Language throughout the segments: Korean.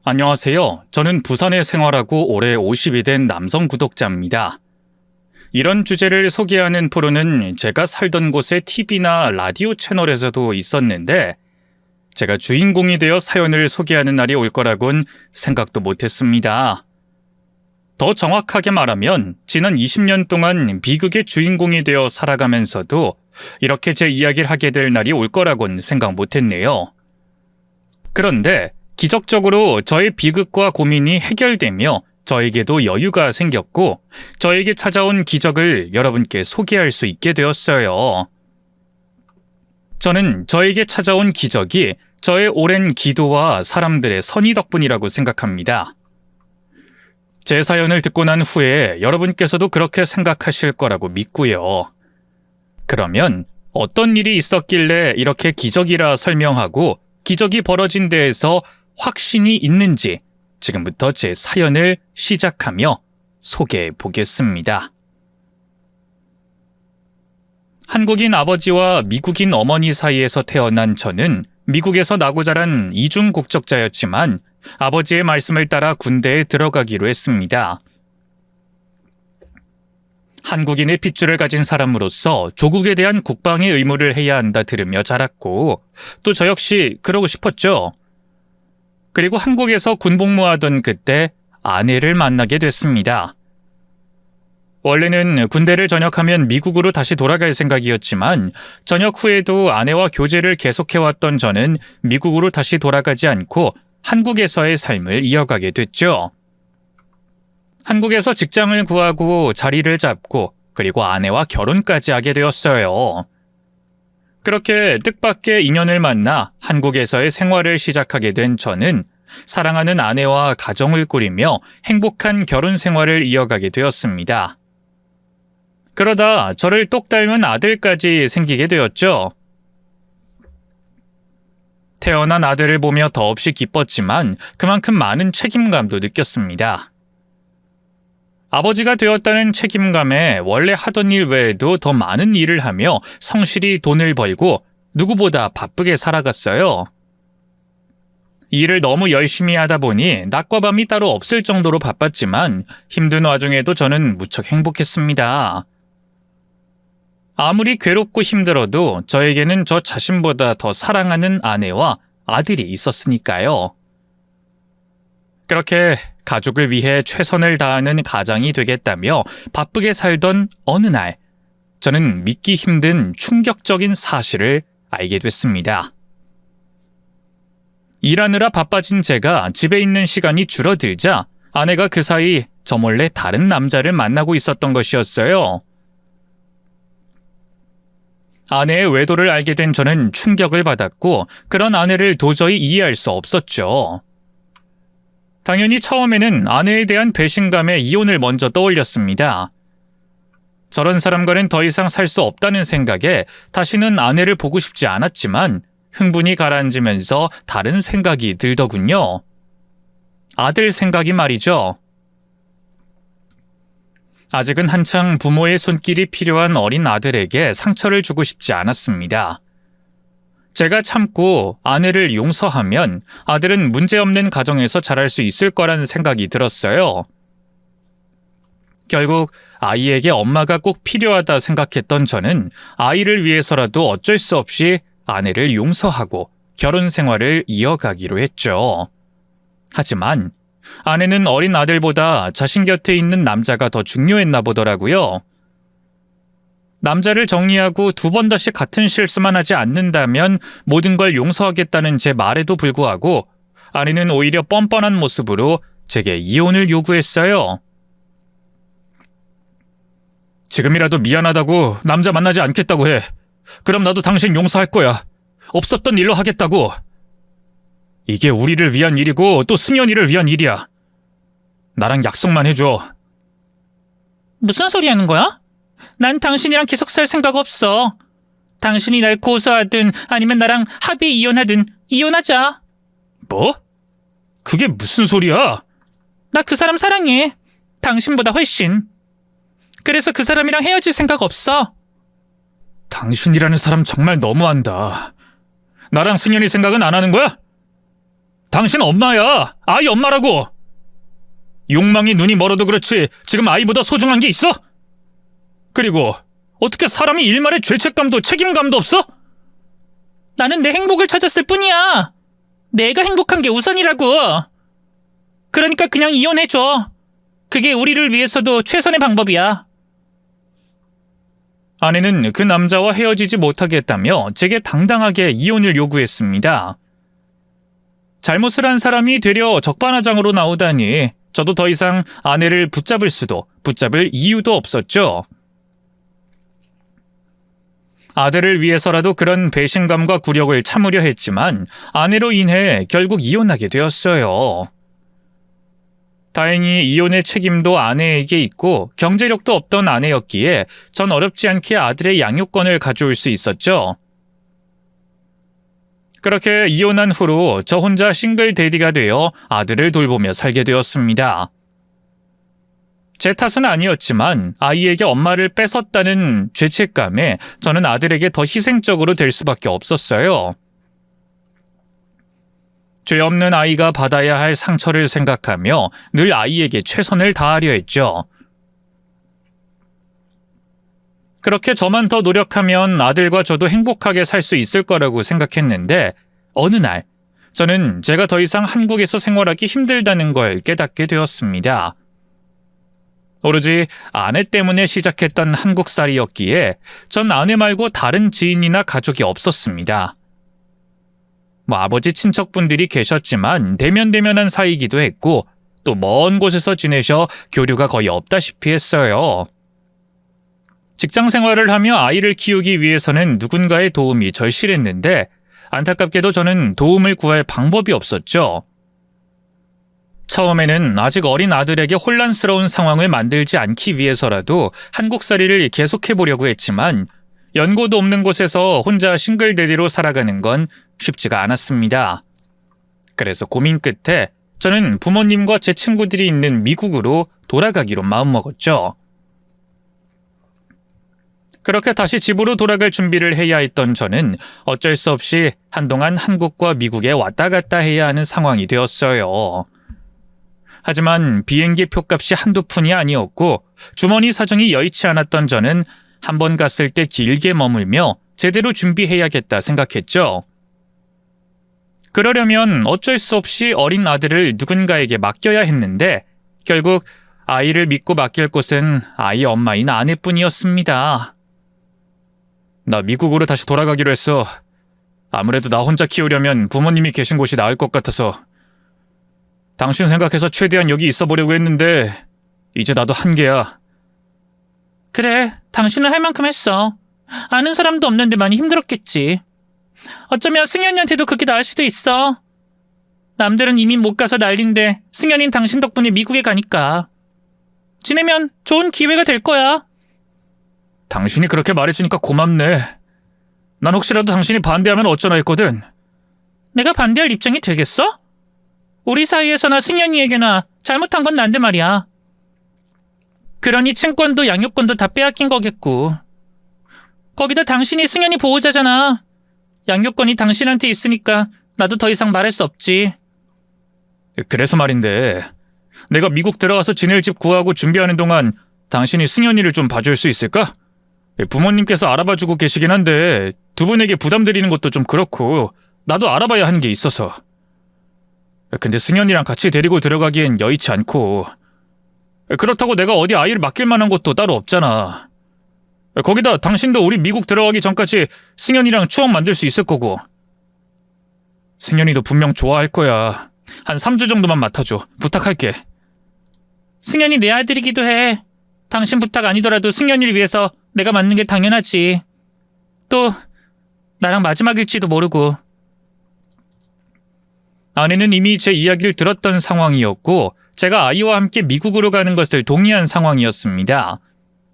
안녕하세요. 저는 부산에 생활하고 올해 50이 된 남성 구독자입니다. 이런 주제를 소개하는 프로는 제가 살던 곳의 TV나 라디오 채널에서도 있었는데 제가 주인공이 되어 사연을 소개하는 날이 올 거라곤 생각도 못했습니다. 더 정확하게 말하면 지난 20년 동안 비극의 주인공이 되어 살아가면서도 이렇게 제 이야기를 하게 될 날이 올 거라곤 생각 못했네요. 그런데 기적적으로 저의 비극과 고민이 해결되며 저에게도 여유가 생겼고 저에게 찾아온 기적을 여러분께 소개할 수 있게 되었어요. 저는 저에게 찾아온 기적이 저의 오랜 기도와 사람들의 선의 덕분이라고 생각합니다. 제 사연을 듣고 난 후에 여러분께서도 그렇게 생각하실 거라고 믿고요. 그러면 어떤 일이 있었길래 이렇게 기적이라 설명하고 기적이 벌어진 데에서 확신이 있는지 지금부터 제 사연을 시작하며 소개해 보겠습니다. 한국인 아버지와 미국인 어머니 사이에서 태어난 저는 미국에서 나고 자란 이중 국적자였지만 아버지의 말씀을 따라 군대에 들어가기로 했습니다. 한국인의 핏줄을 가진 사람으로서 조국에 대한 국방의 의무를 해야 한다 들으며 자랐고 또 저 역시 그러고 싶었죠. 그리고 한국에서 군복무하던 그때 아내를 만나게 됐습니다. 원래는 군대를 전역하면 미국으로 다시 돌아갈 생각이었지만 전역 후에도 아내와 교제를 계속해왔던 저는 미국으로 다시 돌아가지 않고 한국에서의 삶을 이어가게 됐죠. 한국에서 직장을 구하고 자리를 잡고 그리고 아내와 결혼까지 하게 되었어요. 그렇게 뜻밖의 인연을 만나 한국에서의 생활을 시작하게 된 저는 사랑하는 아내와 가정을 꾸리며 행복한 결혼 생활을 이어가게 되었습니다. 그러다 저를 똑 닮은 아들까지 생기게 되었죠. 태어난 아들을 보며 더없이 기뻤지만 그만큼 많은 책임감도 느꼈습니다. 아버지가 되었다는 책임감에 원래 하던 일 외에도 더 많은 일을 하며 성실히 돈을 벌고 누구보다 바쁘게 살아갔어요. 일을 너무 열심히 하다 보니 낮과 밤이 따로 없을 정도로 바빴지만 힘든 와중에도 저는 무척 행복했습니다. 아무리 괴롭고 힘들어도 저에게는 저 자신보다 더 사랑하는 아내와 아들이 있었으니까요. 그렇게 가족을 위해 최선을 다하는 가장이 되겠다며 바쁘게 살던 어느 날, 저는 믿기 힘든 충격적인 사실을 알게 됐습니다. 일하느라 바빠진 제가 집에 있는 시간이 줄어들자 아내가 그 사이 저 몰래 다른 남자를 만나고 있었던 것이었어요. 아내의 외도를 알게 된 저는 충격을 받았고 그런 아내를 도저히 이해할 수 없었죠. 당연히 처음에는 아내에 대한 배신감에 이혼을 먼저 떠올렸습니다. 저런 사람과는 더 이상 살 수 없다는 생각에 다시는 아내를 보고 싶지 않았지만 흥분이 가라앉으면서 다른 생각이 들더군요. 아들 생각이 말이죠. 아직은 한창 부모의 손길이 필요한 어린 아들에게 상처를 주고 싶지 않았습니다. 제가 참고 아내를 용서하면 아들은 문제없는 가정에서 자랄 수 있을 거라는 생각이 들었어요. 결국 아이에게 엄마가 꼭 필요하다 생각했던 저는 아이를 위해서라도 어쩔 수 없이 아내를 용서하고 결혼 생활을 이어가기로 했죠. 하지만 아내는 어린 아들보다 자신 곁에 있는 남자가 더 중요했나 보더라고요. 남자를 정리하고 두 번 다시 같은 실수만 하지 않는다면 모든 걸 용서하겠다는 제 말에도 불구하고 아내는 오히려 뻔뻔한 모습으로 제게 이혼을 요구했어요. 지금이라도 미안하다고 남자 만나지 않겠다고 해. 그럼 나도 당신 용서할 거야. 없었던 일로 하겠다고. 이게 우리를 위한 일이고 또 승연이를 위한 일이야. 나랑 약속만 해줘. 무슨 소리 하는 거야? 난 당신이랑 계속 살 생각 없어. 당신이 날 고소하든 아니면 나랑 합의 이혼하든 이혼하자. 뭐? 그게 무슨 소리야? 나 그 사람 사랑해. 당신보다 훨씬. 그래서 그 사람이랑 헤어질 생각 없어. 당신이라는 사람 정말 너무한다. 나랑 승연이 생각은 안 하는 거야? 당신 엄마야. 아이 엄마라고. 욕망이 눈이 멀어도 그렇지 지금 아이보다 소중한 게 있어? 그리고 어떻게 사람이 일말의 죄책감도 책임감도 없어? 나는 내 행복을 찾았을 뿐이야. 내가 행복한 게 우선이라고. 그러니까 그냥 이혼해줘. 그게 우리를 위해서도 최선의 방법이야. 아내는 그 남자와 헤어지지 못하겠다며 제게 당당하게 이혼을 요구했습니다. 잘못을 한 사람이 되려 적반하장으로 나오다니 저도 더 이상 아내를 붙잡을 수도 붙잡을 이유도 없었죠. 아들을 위해서라도 그런 배신감과 굴욕을 참으려 했지만 아내로 인해 결국 이혼하게 되었어요. 다행히 이혼의 책임도 아내에게 있고 경제력도 없던 아내였기에 전 어렵지 않게 아들의 양육권을 가져올 수 있었죠. 그렇게 이혼한 후로 저 혼자 싱글 대디가 되어 아들을 돌보며 살게 되었습니다. 제 탓은 아니었지만 아이에게 엄마를 뺏었다는 죄책감에 저는 아들에게 더 희생적으로 될 수밖에 없었어요. 죄 없는 아이가 받아야 할 상처를 생각하며 늘 아이에게 최선을 다하려 했죠. 그렇게 저만 더 노력하면 아들과 저도 행복하게 살 수 있을 거라고 생각했는데 어느 날 저는 제가 더 이상 한국에서 생활하기 힘들다는 걸 깨닫게 되었습니다. 오로지 아내 때문에 시작했던 한국살이였기에 전 아내 말고 다른 지인이나 가족이 없었습니다. 아버지 친척분들이 계셨지만 대면대면한 사이이기도 했고 또 먼 곳에서 지내셔 교류가 거의 없다시피 했어요. 직장 생활을 하며 아이를 키우기 위해서는 누군가의 도움이 절실했는데 안타깝게도 저는 도움을 구할 방법이 없었죠. 처음에는 아직 어린 아들에게 혼란스러운 상황을 만들지 않기 위해서라도 한국살이를 계속해보려고 했지만 연고도 없는 곳에서 혼자 싱글데디로 살아가는 건 쉽지가 않았습니다. 그래서 고민 끝에 저는 부모님과 제 친구들이 있는 미국으로 돌아가기로 마음먹었죠. 그렇게 다시 집으로 돌아갈 준비를 해야 했던 저는 어쩔 수 없이 한동안 한국과 미국에 왔다 갔다 해야 하는 상황이 되었어요. 하지만 비행기 표값이 한두 푼이 아니었고 주머니 사정이 여의치 않았던 저는 한 번 갔을 때 길게 머물며 제대로 준비해야겠다 생각했죠. 그러려면 어쩔 수 없이 어린 아들을 누군가에게 맡겨야 했는데 결국 아이를 믿고 맡길 곳은 아이 엄마인 아내뿐이었습니다. 나 미국으로 다시 돌아가기로 했어. 아무래도 나 혼자 키우려면 부모님이 계신 곳이 나을 것 같아서. 당신 생각해서 최대한 여기 있어 보려고 했는데 이제 나도 한계야. 그래, 당신은 할 만큼 했어. 아는 사람도 없는데 많이 힘들었겠지. 어쩌면 승현이한테도 그게 나을 수도 있어. 남들은 이민 못 가서 난린데 승현이는 당신 덕분에 미국에 가니까. 지내면 좋은 기회가 될 거야. 당신이 그렇게 말해주니까 고맙네. 난 혹시라도 당신이 반대하면 어쩌나 했거든. 내가 반대할 입장이 되겠어? 우리 사이에서나 승현이에게나 잘못한 건 난데 말이야. 그러니 친권도 양육권도 다 빼앗긴 거겠고. 거기다 당신이 승현이 보호자잖아. 양육권이 당신한테 있으니까 나도 더 이상 말할 수 없지. 그래서 말인데 내가 미국 들어가서 지낼 집 구하고 준비하는 동안 당신이 승현이를 좀 봐줄 수 있을까? 부모님께서 알아봐주고 계시긴 한데 두 분에게 부담드리는 것도 좀 그렇고 나도 알아봐야 하는 게 있어서. 근데 승현이랑 같이 데리고 들어가기엔 여의치 않고 그렇다고 내가 어디 아이를 맡길 만한 곳도 따로 없잖아. 거기다 당신도 우리 미국 들어가기 전까지 승현이랑 추억 만들 수 있을 거고. 승현이도 분명 좋아할 거야. 한 3주 정도만 맡아줘. 부탁할게. 승현이 내 아들이기도 해. 당신 부탁 아니더라도 승현이를 위해서 내가 맡는 게 당연하지. 또 나랑 마지막일지도 모르고. 아내는 이미 제 이야기를 들었던 상황이었고 제가 아이와 함께 미국으로 가는 것을 동의한 상황이었습니다.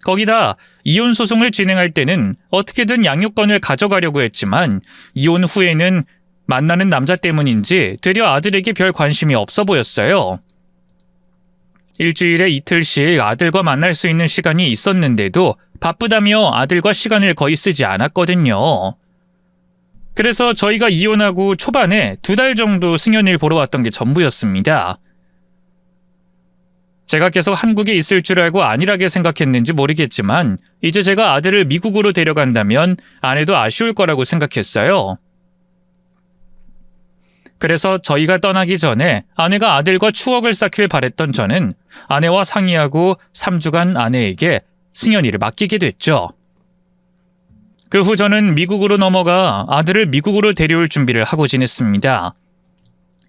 거기다 이혼 소송을 진행할 때는 어떻게든 양육권을 가져가려고 했지만 이혼 후에는 만나는 남자 때문인지 되려 아들에게 별 관심이 없어 보였어요. 일주일에 이틀씩 아들과 만날 수 있는 시간이 있었는데도 바쁘다며 아들과 시간을 거의 쓰지 않았거든요. 그래서 저희가 이혼하고 초반에 2달 정도 승연이를 보러 왔던 게 전부였습니다. 제가 계속 한국에 있을 줄 알고 안일하게 생각했는지 모르겠지만 이제 제가 아들을 미국으로 데려간다면 아내도 아쉬울 거라고 생각했어요. 그래서 저희가 떠나기 전에 아내가 아들과 추억을 쌓길 바랬던 저는 아내와 상의하고 3주간 아내에게 승연이를 맡기게 됐죠. 그 후 저는 미국으로 넘어가 아들을 미국으로 데려올 준비를 하고 지냈습니다.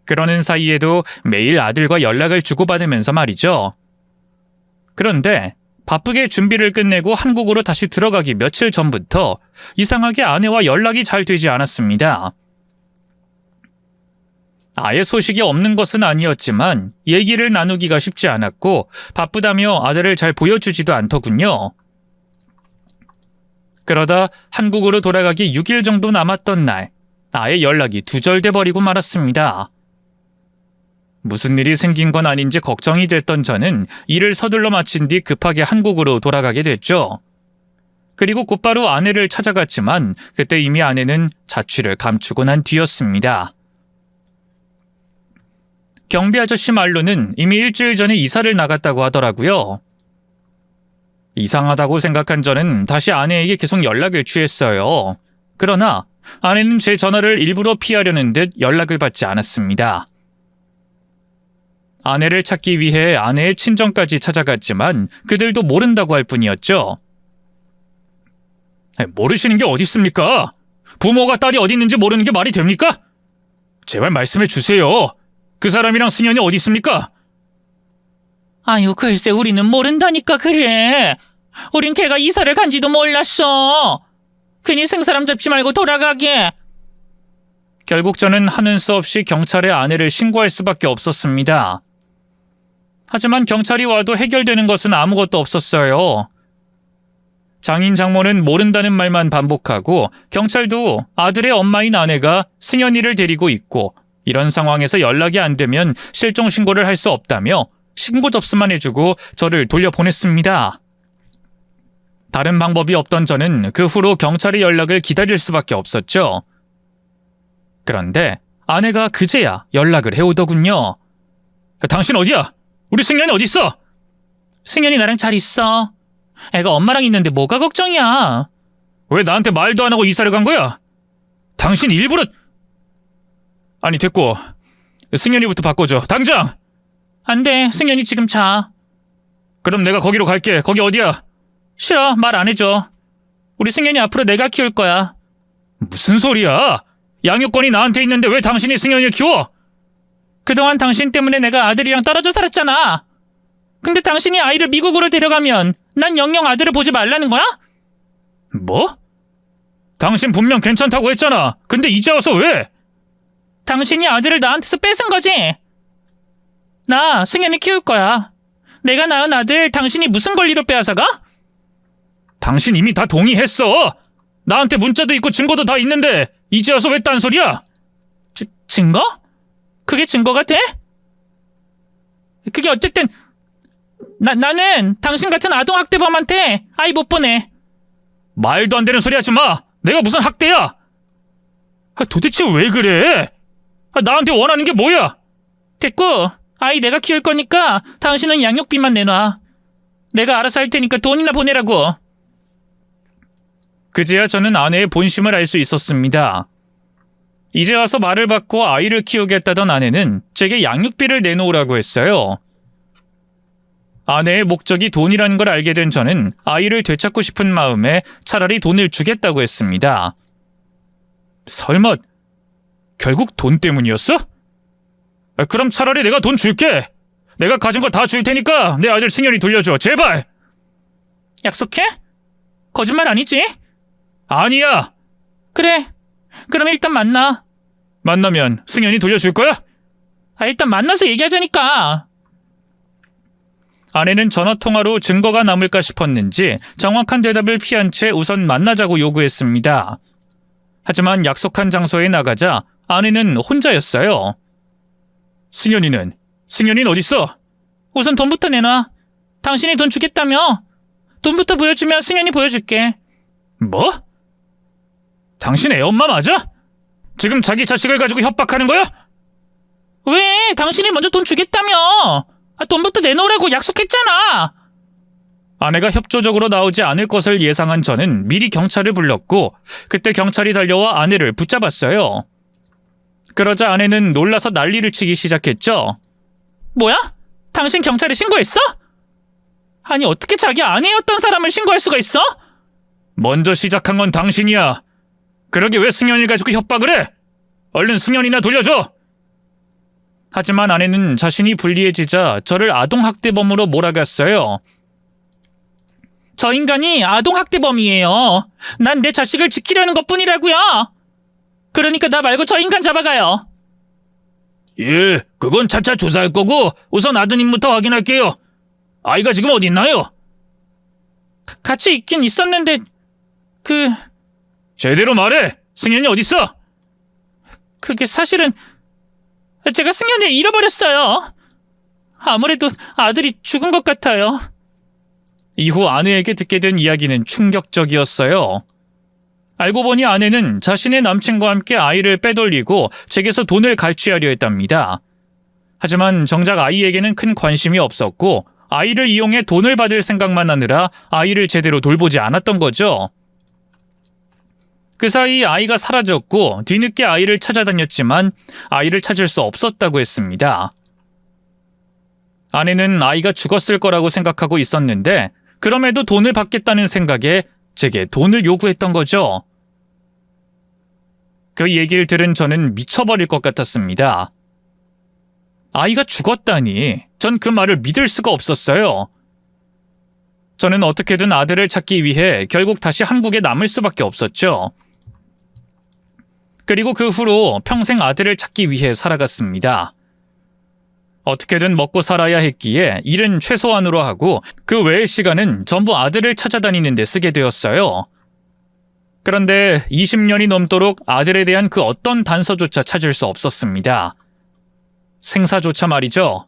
그러는 사이에도 매일 아들과 연락을 주고받으면서 말이죠. 그런데 바쁘게 준비를 끝내고 한국으로 다시 들어가기 며칠 전부터 이상하게 아내와 연락이 잘 되지 않았습니다. 아예 소식이 없는 것은 아니었지만 얘기를 나누기가 쉽지 않았고 바쁘다며 아들을 잘 보여주지도 않더군요. 그러다 한국으로 돌아가기 6일 정도 남았던 날 아예 연락이 두절돼 버리고 말았습니다. 무슨 일이 생긴 건 아닌지 걱정이 됐던 저는 일을 서둘러 마친 뒤 급하게 한국으로 돌아가게 됐죠. 그리고 곧바로 아내를 찾아갔지만 그때 이미 아내는 자취를 감추고 난 뒤였습니다. 경비 아저씨 말로는 이미 일주일 전에 이사를 나갔다고 하더라고요. 이상하다고 생각한 저는 다시 아내에게 계속 연락을 취했어요. 그러나 아내는 제 전화를 일부러 피하려는 듯 연락을 받지 않았습니다. 아내를 찾기 위해 아내의 친정까지 찾아갔지만 그들도 모른다고 할 뿐이었죠. 모르시는 게 어디 있습니까? 부모가 딸이 어디 있는지 모르는 게 말이 됩니까? 제발 말씀해 주세요. 그 사람이랑 승연이 어디 있습니까? 아유, 글쎄 우리는 모른다니까 그래. 우린 걔가 이사를 간지도 몰랐어. 괜히 생사람 잡지 말고 돌아가게. 결국 저는 하는 수 없이 경찰에 아내를 신고할 수밖에 없었습니다. 하지만 경찰이 와도 해결되는 것은 아무것도 없었어요. 장인 장모는 모른다는 말만 반복하고 경찰도 아들의 엄마인 아내가 승연이를 데리고 있고 이런 상황에서 연락이 안 되면 실종 신고를 할 수 없다며 신고 접수만 해주고 저를 돌려보냈습니다. 다른 방법이 없던 저는 그 후로 경찰의 연락을 기다릴 수밖에 없었죠. 그런데 아내가 그제야 연락을 해오더군요. 당신 어디야? 우리 승연이 어디 있어? 승연이 나랑 잘 있어. 애가 엄마랑 있는데 뭐가 걱정이야. 왜 나한테 말도 안 하고 이사를 간 거야? 당신 일부러... 아니 됐고 승연이부터 바꿔줘. 당장! 안 돼. 승연이 지금 자. 그럼 내가 거기로 갈게. 거기 어디야? 싫어. 말 안 해줘. 우리 승연이 앞으로 내가 키울 거야. 무슨 소리야? 양육권이 나한테 있는데 왜 당신이 승연이를 키워? 그동안 당신 때문에 내가 아들이랑 떨어져 살았잖아. 근데 당신이 아이를 미국으로 데려가면 난 영영 아들을 보지 말라는 거야? 뭐? 당신 분명 괜찮다고 했잖아. 근데 이제 와서 왜? 당신이 아들을 나한테서 뺏은 거지? 나 승연이 키울 거야. 내가 낳은 아들 당신이 무슨 권리로 빼앗아가? 당신 이미 다 동의했어. 나한테 문자도 있고 증거도 다 있는데 이제 와서 왜 딴소리야? 증거? 그게 증거가 돼? 그게 어쨌든 나는 당신 같은 아동학대범한테 아이 못 보내. 말도 안 되는 소리 하지 마. 내가 무슨 학대야? 도대체 왜 그래? 나한테 원하는 게 뭐야? 됐고 아이 내가 키울 거니까 당신은 양육비만 내놔. 내가 알아서 할 테니까 돈이나 보내라고. 그제야 저는 아내의 본심을 알 수 있었습니다. 이제 와서 말을 받고 아이를 키우겠다던 아내는 제게 양육비를 내놓으라고 했어요. 아내의 목적이 돈이라는 걸 알게 된 저는 아이를 되찾고 싶은 마음에 차라리 돈을 주겠다고 했습니다. 설마 결국 돈 때문이었어? 그럼 차라리 내가 돈 줄게. 내가 가진 거 다 줄 테니까 내 아들 승연이 돌려줘. 제발. 약속해? 거짓말 아니지? 아니야. 그래. 그럼 일단 만나. 만나면 승연이 돌려줄 거야? 일단 만나서 얘기하자니까. 아내는 전화통화로 증거가 남을까 싶었는지 정확한 대답을 피한 채 우선 만나자고 요구했습니다. 하지만 약속한 장소에 나가자 아내는 혼자였어요. 승연이는 어딨어? 우선 돈부터 내놔. 당신이 돈 주겠다며. 돈부터 보여주면 승연이 보여줄게. 뭐? 당신 애 엄마 맞아? 지금 자기 자식을 가지고 협박하는 거야? 왜? 당신이 먼저 돈 주겠다며. 돈부터 내놓으라고 약속했잖아. 아내가 협조적으로 나오지 않을 것을 예상한 저는 미리 경찰을 불렀고 그때 경찰이 달려와 아내를 붙잡았어요. 그러자 아내는 놀라서 난리를 치기 시작했죠. 뭐야? 당신 경찰에 신고했어? 아니 어떻게 자기 아내였던 사람을 신고할 수가 있어? 먼저 시작한 건 당신이야. 그러게 왜 승연이를 가지고 협박을 해? 얼른 승연이나 돌려줘. 하지만 아내는 자신이 불리해지자 저를 아동학대범으로 몰아갔어요. 저 인간이 아동학대범이에요. 난 내 자식을 지키려는 것뿐이라고요. 그러니까 나 말고 저 인간 잡아가요. 예, 그건 차차 조사할 거고 우선 아드님부터 확인할게요. 아이가 지금 어디 있나요? 같이 있긴 있었는데 제대로 말해. 승연이 어딨어? 그게 사실은 제가 승연을 잃어버렸어요. 아무래도 아들이 죽은 것 같아요. 이후 아내에게 듣게 된 이야기는 충격적이었어요. 알고 보니 아내는 자신의 남친과 함께 아이를 빼돌리고 제게서 돈을 갈취하려 했답니다. 하지만 정작 아이에게는 큰 관심이 없었고 아이를 이용해 돈을 받을 생각만 하느라 아이를 제대로 돌보지 않았던 거죠. 그 사이 아이가 사라졌고 뒤늦게 아이를 찾아다녔지만 아이를 찾을 수 없었다고 했습니다. 아내는 아이가 죽었을 거라고 생각하고 있었는데 그럼에도 돈을 받겠다는 생각에 제게 돈을 요구했던 거죠. 그 얘기를 들은 저는 미쳐버릴 것 같았습니다. 아이가 죽었다니 전 그 말을 믿을 수가 없었어요. 저는 어떻게든 아들을 찾기 위해 결국 다시 한국에 남을 수밖에 없었죠. 그리고 그 후로 평생 아들을 찾기 위해 살아갔습니다. 어떻게든 먹고 살아야 했기에 일은 최소한으로 하고 그 외의 시간은 전부 아들을 찾아다니는 데 쓰게 되었어요. 그런데 20년이 넘도록 아들에 대한 그 어떤 단서조차 찾을 수 없었습니다. 생사조차 말이죠.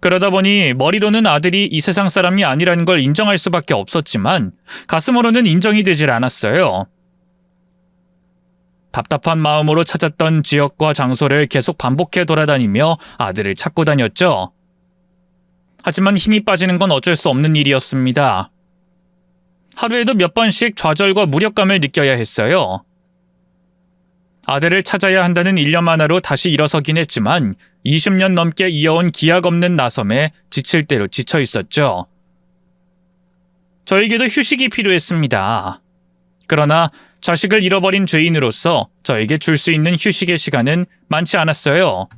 그러다 보니 머리로는 아들이 이 세상 사람이 아니라는 걸 인정할 수밖에 없었지만 가슴으로는 인정이 되질 않았어요. 답답한 마음으로 찾았던 지역과 장소를 계속 반복해 돌아다니며 아들을 찾고 다녔죠. 하지만 힘이 빠지는 건 어쩔 수 없는 일이었습니다. 하루에도 몇 번씩 좌절과 무력감을 느껴야 했어요. 아들을 찾아야 한다는 일념 하나로 다시 일어서긴 했지만 20년 넘게 이어온 기약 없는 나섬에 지칠 대로 지쳐 있었죠. 저에게도 휴식이 필요했습니다. 그러나 자식을 잃어버린 죄인으로서 저에게 줄 수 있는 휴식의 시간은 많지 않았어요.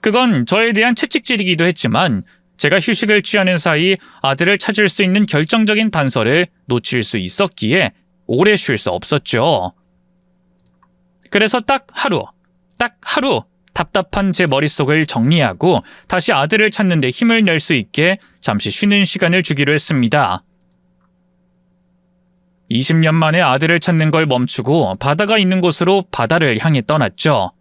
그건 저에 대한 채찍질이기도 했지만 제가 휴식을 취하는 사이 아들을 찾을 수 있는 결정적인 단서를 놓칠 수 있었기에 오래 쉴 수 없었죠. 그래서 딱 하루 답답한 제 머릿속을 정리하고 다시 아들을 찾는 데 힘을 낼 수 있게 잠시 쉬는 시간을 주기로 했습니다. 20년 만에 아들을 찾는 걸 멈추고 바다가 있는 곳으로 바다를 향해 떠났죠.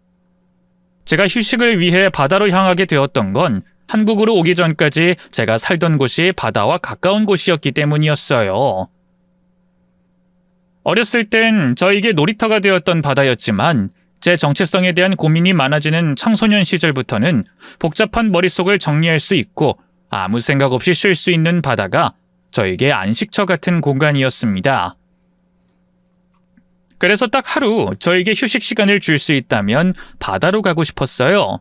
제가 휴식을 위해 바다로 향하게 되었던 건 한국으로 오기 전까지 제가 살던 곳이 바다와 가까운 곳이었기 때문이었어요. 어렸을 땐 저에게 놀이터가 되었던 바다였지만 제 정체성에 대한 고민이 많아지는 청소년 시절부터는 복잡한 머릿속을 정리할 수 있고 아무 생각 없이 쉴 수 있는 바다가 저에게 안식처 같은 공간이었습니다. 그래서 딱 하루 저에게 휴식 시간을 줄 수 있다면 바다로 가고 싶었어요.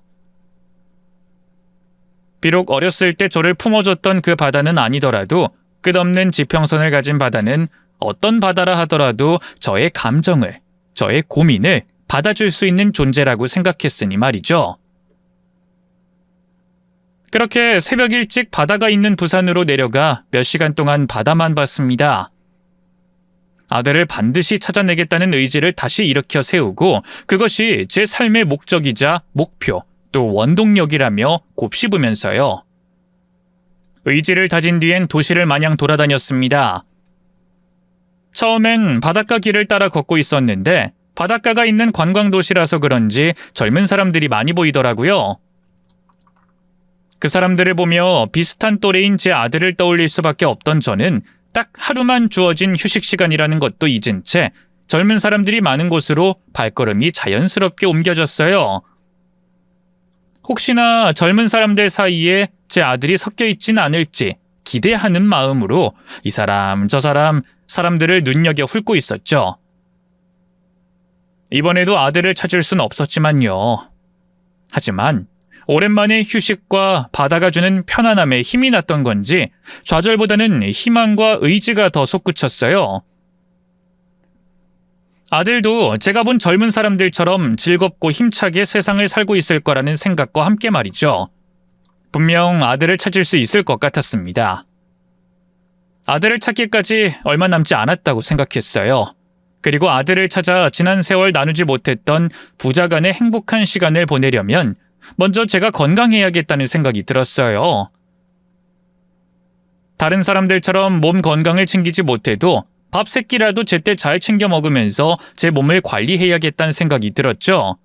비록 어렸을 때 저를 품어줬던 그 바다는 아니더라도 끝없는 지평선을 가진 바다는 어떤 바다라 하더라도 저의 감정을, 저의 고민을 받아줄 수 있는 존재라고 생각했으니 말이죠. 그렇게 새벽 일찍 바다가 있는 부산으로 내려가 몇 시간 동안 바다만 봤습니다. 아들을 반드시 찾아내겠다는 의지를 다시 일으켜 세우고 그것이 제 삶의 목적이자 목표, 또 원동력이라며 곱씹으면서요. 의지를 다진 뒤엔 도시를 마냥 돌아다녔습니다. 처음엔 바닷가 길을 따라 걷고 있었는데 바닷가가 있는 관광도시라서 그런지 젊은 사람들이 많이 보이더라고요. 그 사람들을 보며 비슷한 또래인 제 아들을 떠올릴 수밖에 없던 저는 딱 하루만 주어진 휴식 시간이라는 것도 잊은 채 젊은 사람들이 많은 곳으로 발걸음이 자연스럽게 옮겨졌어요. 혹시나 젊은 사람들 사이에 제 아들이 섞여 있진 않을지 기대하는 마음으로 이 사람 저 사람 사람들을 눈여겨 훑고 있었죠. 이번에도 아들을 찾을 순 없었지만요. 하지만 오랜만에 휴식과 바다가 주는 편안함에 힘이 났던 건지 좌절보다는 희망과 의지가 더 솟구쳤어요. 아들도 제가 본 젊은 사람들처럼 즐겁고 힘차게 세상을 살고 있을 거라는 생각과 함께 말이죠. 분명 아들을 찾을 수 있을 것 같았습니다. 아들을 찾기까지 얼마 남지 않았다고 생각했어요. 그리고 아들을 찾아 지난 세월 나누지 못했던 부자간의 행복한 시간을 보내려면 먼저 제가 건강해야겠다는 생각이 들었어요. 다른 사람들처럼 몸 건강을 챙기지 못해도 밥 3끼라도 제때 잘 챙겨 먹으면서 제 몸을 관리해야겠다는 생각이 들었죠.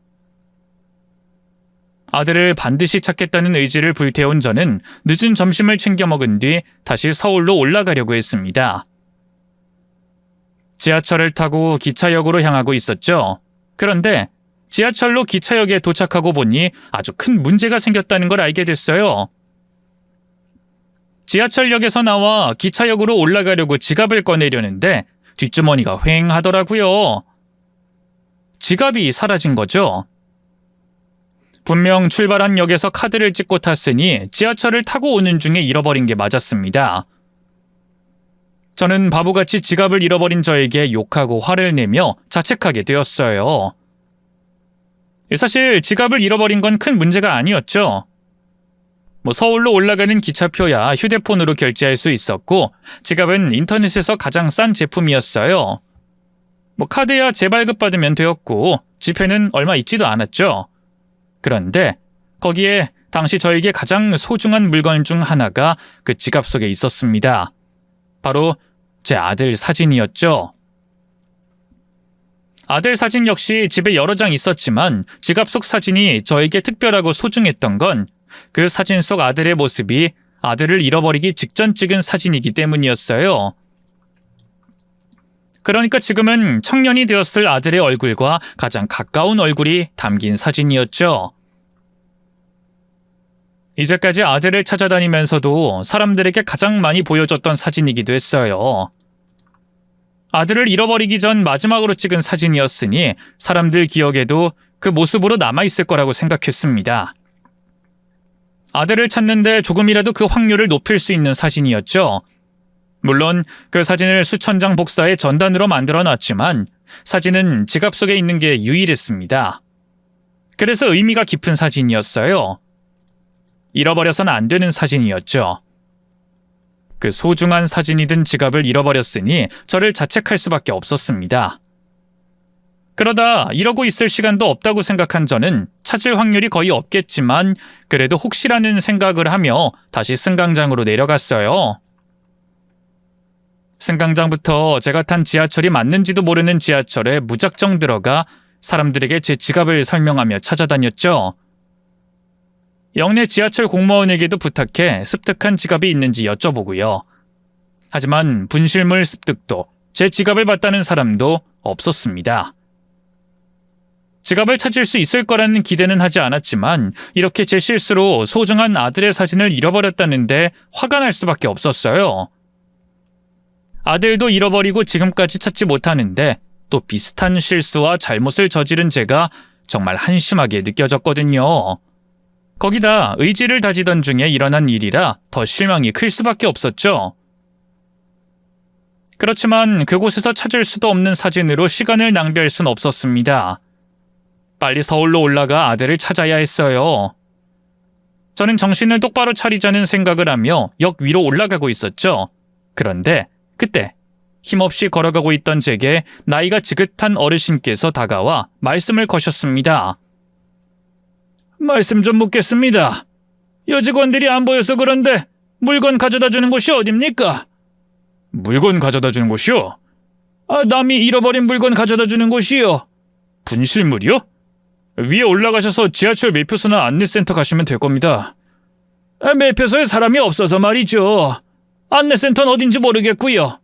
아들을 반드시 찾겠다는 의지를 불태운 저는 늦은 점심을 챙겨 먹은 뒤 다시 서울로 올라가려고 했습니다. 지하철을 타고 기차역으로 향하고 있었죠. 그런데 지하철로 기차역에 도착하고 보니 아주 큰 문제가 생겼다는 걸 알게 됐어요. 지하철역에서 나와 기차역으로 올라가려고 지갑을 꺼내려는데 뒷주머니가 휑하더라고요. 지갑이 사라진 거죠. 분명 출발한 역에서 카드를 찍고 탔으니 지하철을 타고 오는 중에 잃어버린 게 맞았습니다. 저는 바보같이 지갑을 잃어버린 저에게 욕하고 화를 내며 자책하게 되었어요. 사실 지갑을 잃어버린 건 큰 문제가 아니었죠. 서울로 올라가는 기차표야 휴대폰으로 결제할 수 있었고 지갑은 인터넷에서 가장 싼 제품이었어요. 카드야 재발급받으면 되었고 지폐는 얼마 있지도 않았죠. 그런데 거기에 당시 저에게 가장 소중한 물건 중 하나가 그 지갑 속에 있었습니다. 바로 제 아들 사진이었죠. 아들 사진 역시 집에 여러 장 있었지만 지갑 속 사진이 저에게 특별하고 소중했던 건 그 사진 속 아들의 모습이 아들을 잃어버리기 직전 찍은 사진이기 때문이었어요. 그러니까 지금은 청년이 되었을 아들의 얼굴과 가장 가까운 얼굴이 담긴 사진이었죠. 이제까지 아들을 찾아다니면서도 사람들에게 가장 많이 보여줬던 사진이기도 했어요. 아들을 잃어버리기 전 마지막으로 찍은 사진이었으니 사람들 기억에도 그 모습으로 남아있을 거라고 생각했습니다. 아들을 찾는데 조금이라도 그 확률을 높일 수 있는 사진이었죠. 물론 그 사진을 수천 장 복사해 전단으로 만들어 놨지만 사진은 지갑 속에 있는 게 유일했습니다. 그래서 의미가 깊은 사진이었어요. 잃어버려서는 안 되는 사진이었죠. 그 소중한 사진이 든 지갑을 잃어버렸으니 저를 자책할 수밖에 없었습니다. 그러다 이러고 있을 시간도 없다고 생각한 저는 찾을 확률이 거의 없겠지만 그래도 혹시라는 생각을 하며 다시 승강장으로 내려갔어요. 승강장부터 제가 탄 지하철이 맞는지도 모르는 지하철에 무작정 들어가 사람들에게 제 지갑을 설명하며 찾아다녔죠. 역내 지하철 공무원에게도 부탁해 습득한 지갑이 있는지 여쭤보고요. 하지만 분실물 습득도 제 지갑을 봤다는 사람도 없었습니다. 지갑을 찾을 수 있을 거라는 기대는 하지 않았지만 이렇게 제 실수로 소중한 아들의 사진을 잃어버렸다는데 화가 날 수밖에 없었어요. 아들도 잃어버리고 지금까지 찾지 못하는데 또 비슷한 실수와 잘못을 저지른 제가 정말 한심하게 느껴졌거든요. 거기다 의지를 다지던 중에 일어난 일이라 더 실망이 클 수밖에 없었죠. 그렇지만 그곳에서 찾을 수도 없는 사진으로 시간을 낭비할 순 없었습니다. 빨리 서울로 올라가 아들을 찾아야 했어요. 저는 정신을 똑바로 차리자는 생각을 하며 역 위로 올라가고 있었죠. 그런데 그때 힘없이 걸어가고 있던 제게 나이가 지긋한 어르신께서 다가와 말씀을 거셨습니다. 말씀 좀 묻겠습니다. 여직원들이 안 보여서 그런데 물건 가져다 주는 곳이 어딥니까? 물건 가져다 주는 곳이요? 남이 잃어버린 물건 가져다 주는 곳이요. 분실물이요? 위에 올라가셔서 지하철 매표소나 안내센터 가시면 될 겁니다. 매표소에 사람이 없어서 말이죠. 안내센터는 어딘지 모르겠고요.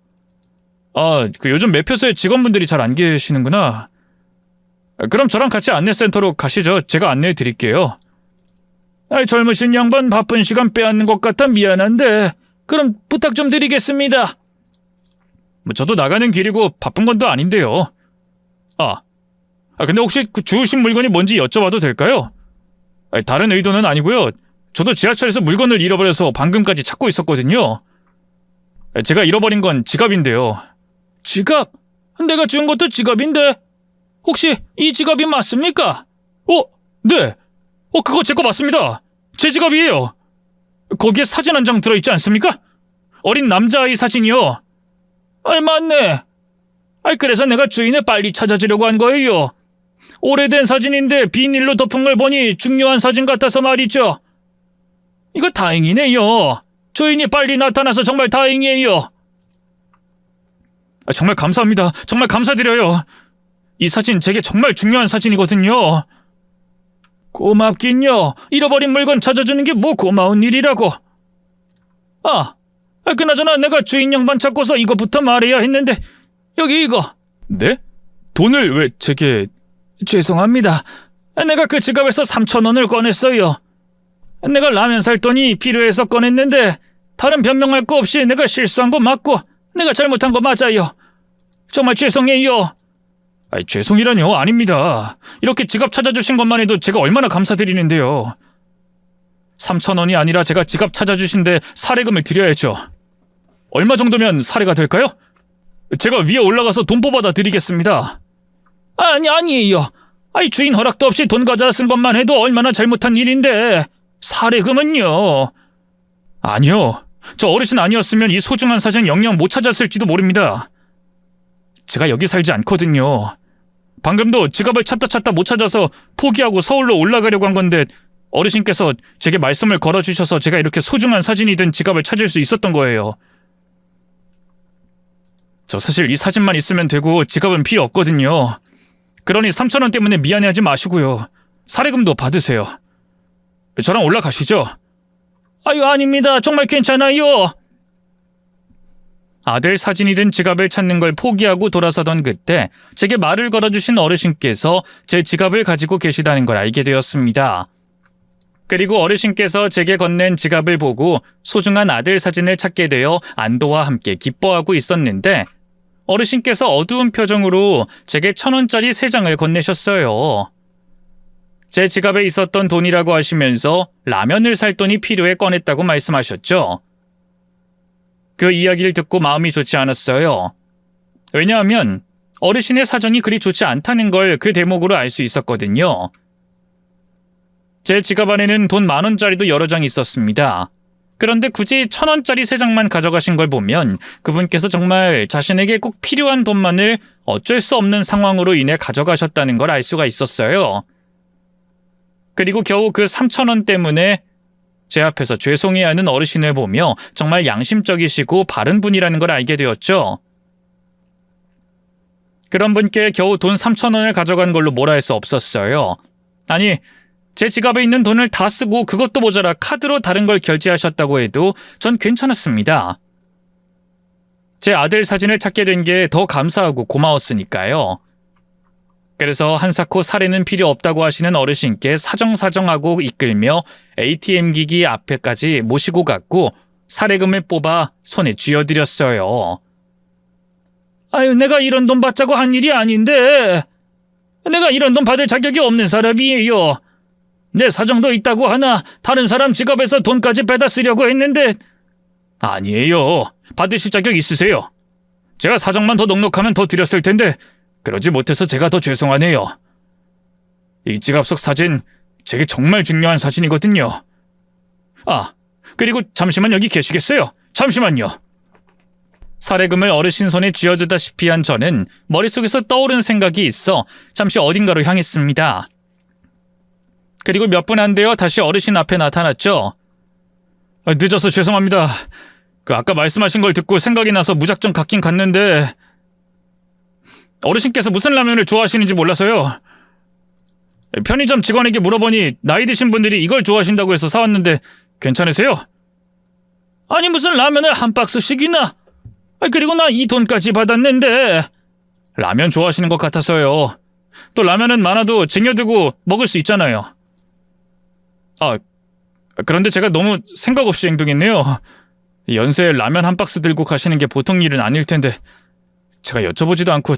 아, 요즘 매표소에 직원분들이 잘 안 계시는구나. 그럼 저랑 같이 안내센터로 가시죠. 제가 안내해 드릴게요. 젊으신 양반 바쁜 시간 빼앗는 것 같아 미안한데 그럼 부탁 좀 드리겠습니다. 저도 나가는 길이고 바쁜 건 또 아닌데요. 근데 혹시 주우신 물건이 뭔지 여쭤봐도 될까요? 다른 의도는 아니고요. 저도 지하철에서 물건을 잃어버려서 방금까지 찾고 있었거든요. 제가 잃어버린 건 지갑인데요. 지갑? 내가 준 것도 지갑인데 혹시 이 지갑이 맞습니까? 네. 그거 제 거 맞습니다. 제 지갑이에요. 거기에 사진 한 장 들어있지 않습니까? 어린 남자아이 사진이요. 맞네. 그래서 내가 주인을 빨리 찾아주려고 한 거예요. 오래된 사진인데 비닐로 덮은 걸 보니 중요한 사진 같아서 말이죠. 이거 다행이네요. 주인이 빨리 나타나서 정말 다행이에요. 정말 감사합니다. 정말 감사드려요. 이 사진 제게 정말 중요한 사진이거든요. 고맙긴요. 잃어버린 물건 찾아주는 게 뭐 고마운 일이라고. 그나저나 내가 주인 양반 찾고서 이거부터 말해야 했는데 여기 이거. 네? 돈을 왜 제게... 죄송합니다. 내가 그 지갑에서 3,000원을 꺼냈어요. 내가 라면 살 돈이 필요해서 꺼냈는데 다른 변명할 거 없이 내가 실수한 거 맞고 내가 잘못한 거 맞아요. 정말 죄송해요. 죄송이라뇨? 아닙니다. 이렇게 지갑 찾아주신 것만 해도 제가 얼마나 감사드리는데요. 3,000원이 아니라 제가 지갑 찾아주신데 사례금을 드려야죠. 얼마 정도면 사례가 될까요? 제가 위에 올라가서 돈 뽑아다 드리겠습니다. 아니에요. 주인 허락도 없이 돈 가져다 쓴 것만 해도 얼마나 잘못한 일인데 사례금은요. 아니요. 저 어르신 아니었으면 이 소중한 사진 영영 못 찾았을지도 모릅니다. 제가 여기 살지 않거든요. 방금도 지갑을 찾다 못 찾아서 포기하고 서울로 올라가려고 한 건데 어르신께서 제게 말씀을 걸어주셔서 제가 이렇게 소중한 사진이 든 지갑을 찾을 수 있었던 거예요. 저 사실 이 사진만 있으면 되고 지갑은 필요 없거든요. 그러니 3,000원 때문에 미안해하지 마시고요. 사례금도 받으세요. 저랑 올라가시죠. 아닙니다. 정말 괜찮아요. 아들 사진이 든 지갑을 찾는 걸 포기하고 돌아서던 그때 제게 말을 걸어주신 어르신께서 제 지갑을 가지고 계시다는 걸 알게 되었습니다. 그리고 어르신께서 제게 건넨 지갑을 보고 소중한 아들 사진을 찾게 되어 안도와 함께 기뻐하고 있었는데 어르신께서 어두운 표정으로 제게 1,000원짜리 3장을 건네셨어요. 제 지갑에 있었던 돈이라고 하시면서 라면을 살 돈이 필요해 꺼냈다고 말씀하셨죠. 그 이야기를 듣고 마음이 좋지 않았어요. 왜냐하면 어르신의 사정이 그리 좋지 않다는 걸 그 대목으로 알 수 있었거든요. 제 지갑 안에는 돈 10,000원짜리도 여러 장 있었습니다. 그런데 굳이 1,000원짜리 3장만 가져가신 걸 보면 그분께서 정말 자신에게 꼭 필요한 돈만을 어쩔 수 없는 상황으로 인해 가져가셨다는 걸 알 수가 있었어요. 그리고 겨우 그 3,000원 때문에 제 앞에서 죄송해하는 어르신을 보며 정말 양심적이시고 바른 분이라는 걸 알게 되었죠. 그런 분께 겨우 돈 3,000원을 가져간 걸로 뭐라 할 수 없었어요. 아니, 제 지갑에 있는 돈을 다 쓰고 그것도 모자라 카드로 다른 걸 결제하셨다고 해도 전 괜찮았습니다. 제 아들 사진을 찾게 된 게 더 감사하고 고마웠으니까요. 그래서 한사코 사례는 필요 없다고 하시는 어르신께 사정사정하고 이끌며 ATM 기기 앞에까지 모시고 갔고 사례금을 뽑아 손에 쥐어드렸어요. 내가 이런 돈 받자고 한 일이 아닌데 내가 이런 돈 받을 자격이 없는 사람이에요. 내 사정도 있다고 하나 다른 사람 지갑에서 돈까지 빼다 쓰려고 했는데 아니에요. 받으실 자격 있으세요. 제가 사정만 더 넉넉하면 더 드렸을 텐데 그러지 못해서 제가 더 죄송하네요. 이 지갑 속 사진 제게 정말 중요한 사진이거든요. 그리고 잠시만 여기 계시겠어요? 잠시만요. 사례금을 어르신 손에 쥐어주다시피 한 저는 머릿속에서 떠오른 생각이 있어 잠시 어딘가로 향했습니다. 그리고 몇 분 안 되어 다시 어르신 앞에 나타났죠. 늦어서 죄송합니다. 아까 말씀하신 걸 듣고 생각이 나서 무작정 갔긴 갔는데 어르신께서 무슨 라면을 좋아하시는지 몰라서요. 편의점 직원에게 물어보니 나이 드신 분들이 이걸 좋아하신다고 해서 사왔는데 괜찮으세요? 아니 무슨 라면을 한 박스씩이나? 그리고 나 이 돈까지 받았는데. 라면 좋아하시는 것 같아서요. 또 라면은 많아도 쟁여두고 먹을 수 있잖아요. 그런데 제가 너무 생각 없이 행동했네요. 연세에 라면 한 박스 들고 가시는 게 보통 일은 아닐 텐데 제가 여쭤보지도 않고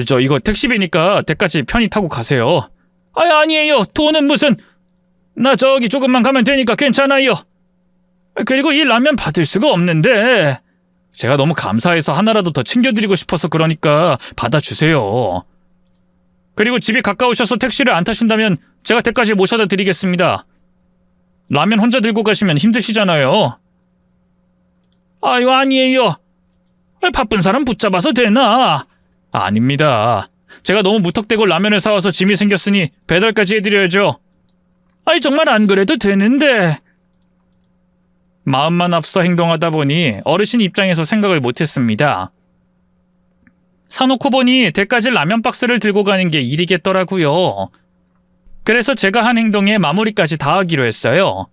저 이거 택시비니까 댁까지 편히 타고 가세요. 아니에요. 돈은 무슨. 나 저기 조금만 가면 되니까 괜찮아요. 그리고 이 라면 받을 수가 없는데. 제가 너무 감사해서 하나라도 더 챙겨드리고 싶어서 그러니까 받아주세요. 그리고 집이 가까우셔서 택시를 안 타신다면 제가 댁까지 모셔다 드리겠습니다. 라면 혼자 들고 가시면 힘드시잖아요. 아니에요. 바쁜 사람 붙잡아서 되나? 아닙니다. 제가 너무 무턱대고 라면을 사와서 짐이 생겼으니 배달까지 해드려야죠. 정말 안 그래도 되는데. 마음만 앞서 행동하다 보니 어르신 입장에서 생각을 못했습니다. 사놓고 보니 댁까지 라면 박스를 들고 가는 게 일이겠더라고요. 그래서 제가 한 행동에 마무리까지 다 하기로 했어요.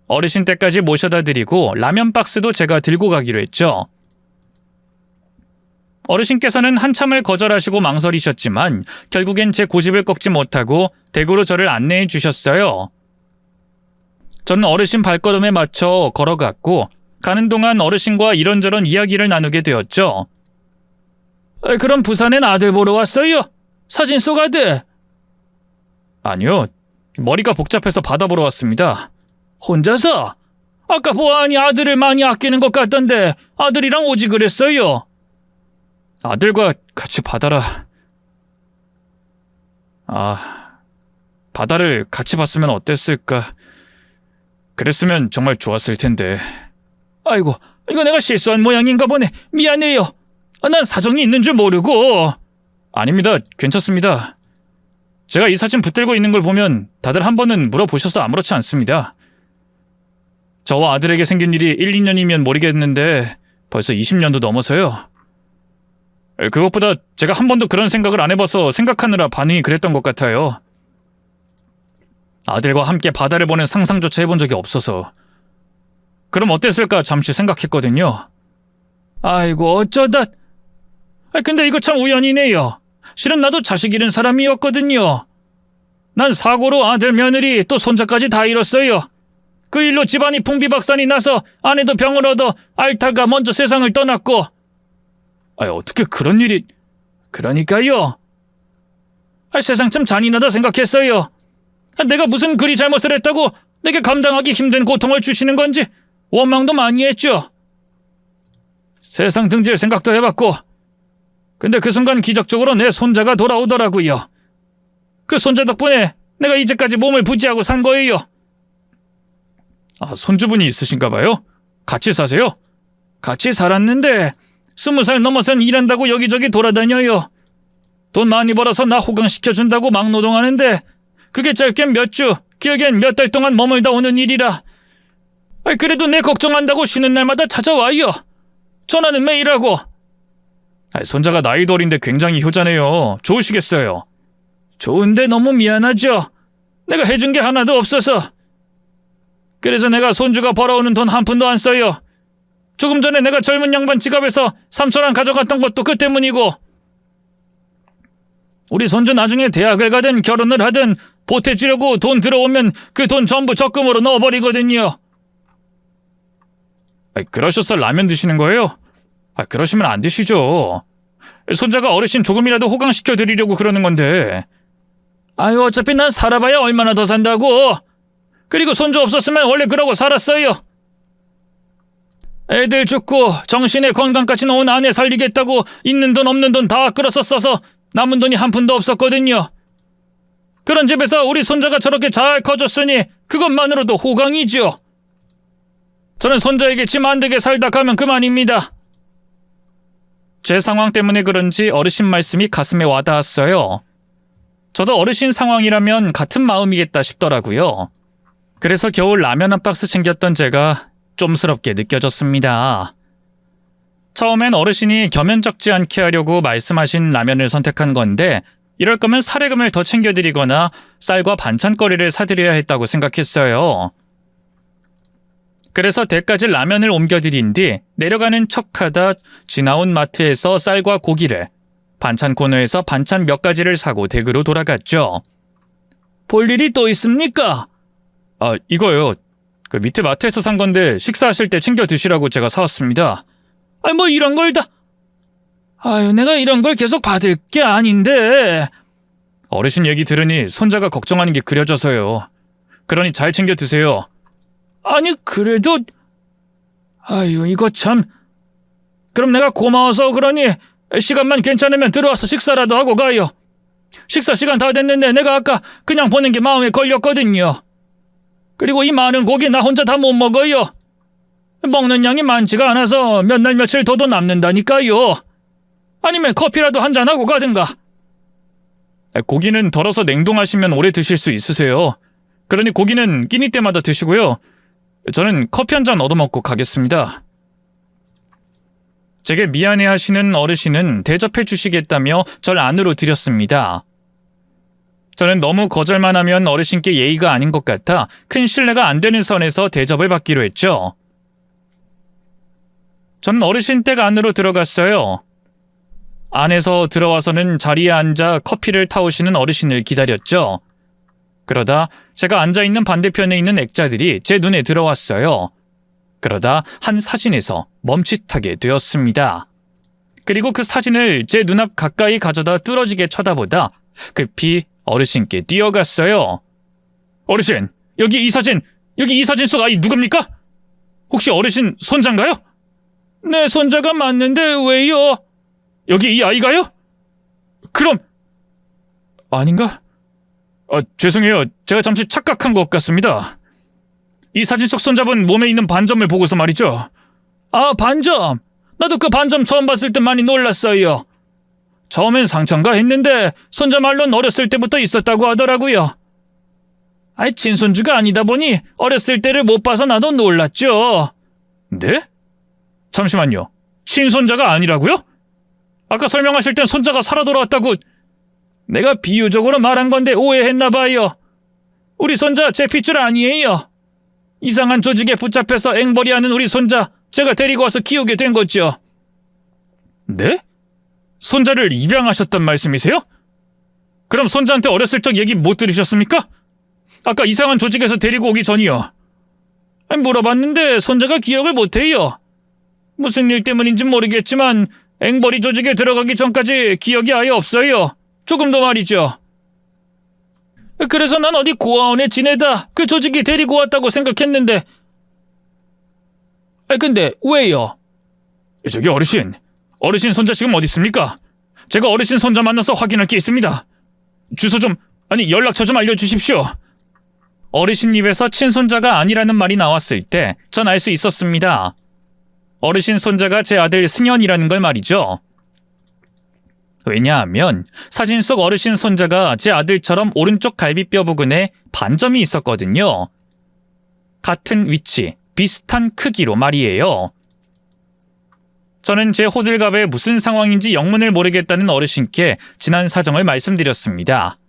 어르신 댁까지 모셔다 드리고 라면 박스도 제가 들고 가기로 했죠. 어르신께서는 한참을 거절하시고 망설이셨지만 결국엔 제 고집을 꺾지 못하고 댁으로 저를 안내해 주셨어요. 저는 어르신 발걸음에 맞춰 걸어갔고 가는 동안 어르신과 이런저런 이야기를 나누게 되었죠. 그럼 부산엔 아들 보러 왔어요? 사진 속 아들? 아니요. 머리가 복잡해서 바다 보러 왔습니다. 혼자서? 아까 보아하니 아들을 많이 아끼는 것 같던데 아들이랑 오지 그랬어요? 아들과 같이 바다를 같이 봤으면 어땠을까. 그랬으면 정말 좋았을 텐데. 아이고, 이거 내가 실수한 모양인가 보네. 미안해요. 난 사정이 있는 줄 모르고. 아닙니다. 괜찮습니다. 제가 이 사진 붙들고 있는 걸 보면 다들 한 번은 물어보셔서 아무렇지 않습니다. 저와 아들에게 생긴 일이 1, 2년이면 모르겠는데 벌써 20년도 넘어서요. 그것보다 제가 한 번도 그런 생각을 안 해봐서 생각하느라 반응이 그랬던 것 같아요. 아들과 함께 바다를 보는 상상조차 해본 적이 없어서. 그럼 어땠을까 잠시 생각했거든요. 아이고 어쩌다. 근데 이거 참 우연이네요. 실은 나도 자식 잃은 사람이었거든요. 난 사고로 아들 며느리 또 손자까지 다 잃었어요. 그 일로 집안이 풍비박산이 나서 아내도 병을 얻어 앓다가 먼저 세상을 떠났고. 어떻게 그런 일이... 그러니까요. 세상 참 잔인하다 생각했어요. 내가 무슨 그리 잘못을 했다고 내게 감당하기 힘든 고통을 주시는 건지 원망도 많이 했죠. 세상 등질 생각도 해봤고. 근데 그 순간 기적적으로 내 손자가 돌아오더라고요. 그 손자 덕분에 내가 이제까지 몸을 부지하고 산 거예요. 손주분이 있으신가 봐요? 같이 사세요? 같이 살았는데 20살 넘어선 일한다고 여기저기 돌아다녀요. 돈 많이 벌어서 나 호강시켜준다고 막 노동하는데 그게 짧게 몇 주, 길게는 몇 달 동안 머물다 오는 일이라. 그래도 내 걱정한다고 쉬는 날마다 찾아와요. 전화는 매일 하고. 손자가 나이도 어린데 굉장히 효자네요. 좋으시겠어요. 좋은데 너무 미안하죠. 내가 해준 게 하나도 없어서. 그래서 내가 손주가 벌어오는 돈 한 푼도 안 써요. 조금 전에 내가 젊은 양반 지갑에서 3,000원 가져갔던 것도 그 때문이고. 우리 손주 나중에 대학을 가든 결혼을 하든 보태주려고 돈 들어오면 그 돈 전부 적금으로 넣어버리거든요. 그러셔서 라면 드시는 거예요? 그러시면 안 되시죠. 손자가 어르신 조금이라도 호강시켜드리려고 그러는 건데. 어차피 난 살아봐야 얼마나 더 산다고. 그리고 손주 없었으면 원래 그러고 살았어요. 애들 죽고 정신의 건강까지 놓은 아내 살리겠다고 있는 돈 없는 돈 다 끌어서 써서 남은 돈이 한 푼도 없었거든요. 그런 집에서 우리 손자가 저렇게 잘 커졌으니 그것만으로도 호강이죠. 저는 손자에게 짐 안 되게 살다 가면 그만입니다. 제 상황 때문에 그런지 어르신 말씀이 가슴에 와닿았어요. 저도 어르신 상황이라면 같은 마음이겠다 싶더라고요. 그래서 겨우 라면 한 박스 챙겼던 제가 쫌스럽게 느껴졌습니다. 처음엔 어르신이 겸연쩍지 않게 하려고 말씀하신 라면을 선택한 건데 이럴 거면 사례금을 더 챙겨드리거나 쌀과 반찬거리를 사드려야 했다고 생각했어요. 그래서 댁까지 라면을 옮겨드린 뒤 내려가는 척하다 지나온 마트에서 쌀과 고기를, 반찬 코너에서 반찬 몇 가지를 사고 댁으로 돌아갔죠. 볼 일이 또 있습니까? 이거요. 그 밑에 마트에서 산 건데 식사하실 때 챙겨 드시라고 제가 사왔습니다. 뭐 이런 걸 다... 내가 이런 걸 계속 받을 게 아닌데... 어르신 얘기 들으니 손자가 걱정하는 게 그려져서요. 그러니 잘 챙겨 드세요. 아니 그래도... 이거 참... 그럼 내가 고마워서 그러니 시간만 괜찮으면 들어와서 식사라도 하고 가요. 식사 시간 다 됐는데 내가 아까 그냥 보낸 게 마음에 걸렸거든요. 그리고 이 많은 고기 나 혼자 다 못 먹어요. 먹는 양이 많지가 않아서 몇 날 며칠 더도 남는다니까요. 아니면 커피라도 한잔 하고 가든가. 고기는 덜어서 냉동하시면 오래 드실 수 있으세요. 그러니 고기는 끼니 때마다 드시고요. 저는 커피 한 잔 얻어먹고 가겠습니다. 제게 미안해하시는 어르신은 대접해 주시겠다며 절 안으로 들였습니다. 저는 너무 거절만 하면 어르신께 예의가 아닌 것 같아 큰 신뢰가 안 되는 선에서 대접을 받기로 했죠. 저는 어르신 댁 안으로 들어갔어요. 안에서 들어와서는 자리에 앉아 커피를 타오시는 어르신을 기다렸죠. 그러다 제가 앉아있는 반대편에 있는 액자들이 제 눈에 들어왔어요. 그러다 한 사진에서 멈칫하게 되었습니다. 그리고 그 사진을 제 눈앞 가까이 가져다 뚫어지게 쳐다보다 급히 어르신께 뛰어갔어요. 어르신, 여기 이 사진 속 아이 누굽니까? 혹시 어르신 손자인가요? 내 손자가 맞는데 왜요? 여기 이 아이가요? 그럼 아닌가? 죄송해요. 제가 잠시 착각한 것 같습니다. 이 사진 속 손잡은 몸에 있는 반점을 보고서 말이죠. 반점? 나도 그 반점 처음 봤을 때 많이 놀랐어요. 처음엔 상처인가 했는데 손자 말로는 어렸을 때부터 있었다고 하더라고요. 친손주가 아니다 보니 어렸을 때를 못 봐서 나도 놀랐죠. 네? 잠시만요. 친손자가 아니라고요? 아까 설명하실 땐 손자가 살아 돌아왔다고... 내가 비유적으로 말한 건데 오해했나 봐요. 우리 손자 제 핏줄 아니에요. 이상한 조직에 붙잡혀서 앵벌이하는 우리 손자 제가 데리고 와서 키우게 된 거죠. 네? 손자를 입양하셨단 말씀이세요? 그럼 손자한테 어렸을 적 얘기 못 들으셨습니까? 아까 이상한 조직에서 데리고 오기 전이요. 물어봤는데 손자가 기억을 못해요. 무슨 일 때문인지 모르겠지만 앵벌이 조직에 들어가기 전까지 기억이 아예 없어요. 조금도 말이죠. 그래서 난 어디 고아원에 지내다 그 조직이 데리고 왔다고 생각했는데. 근데 왜요? 저기 어르신 손자 지금 어디 있습니까? 제가 어르신 손자 만나서 확인할 게 있습니다. 주소 좀, 연락처 좀 알려주십시오. 어르신 입에서 친손자가 아니라는 말이 나왔을 때 전 알 수 있었습니다. 어르신 손자가 제 아들 승현이라는 걸 말이죠. 왜냐하면 사진 속 어르신 손자가 제 아들처럼 오른쪽 갈비뼈 부근에 반점이 있었거든요. 같은 위치, 비슷한 크기로 말이에요. 저는 제 호들갑에 무슨 상황인지 영문을 모르겠다는 어르신께 지난 사정을 말씀드렸습니다.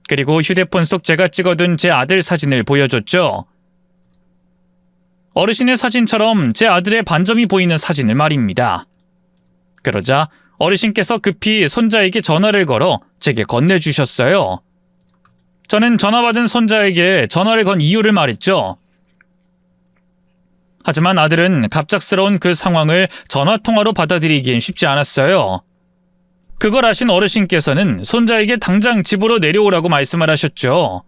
그리고 휴대폰 속 제가 찍어둔 제 아들 사진을 보여줬죠. 어르신의 사진처럼 제 아들의 반점이 보이는 사진을 말입니다. 그러자 어르신께서 급히 손자에게 전화를 걸어 제게 건네주셨어요. 저는 전화 받은 손자에게 전화를 건 이유를 말했죠. 하지만 아들은 갑작스러운 그 상황을 전화통화로 받아들이기엔 쉽지 않았어요. 그걸 아신 어르신께서는 손자에게 당장 집으로 내려오라고 말씀을 하셨죠.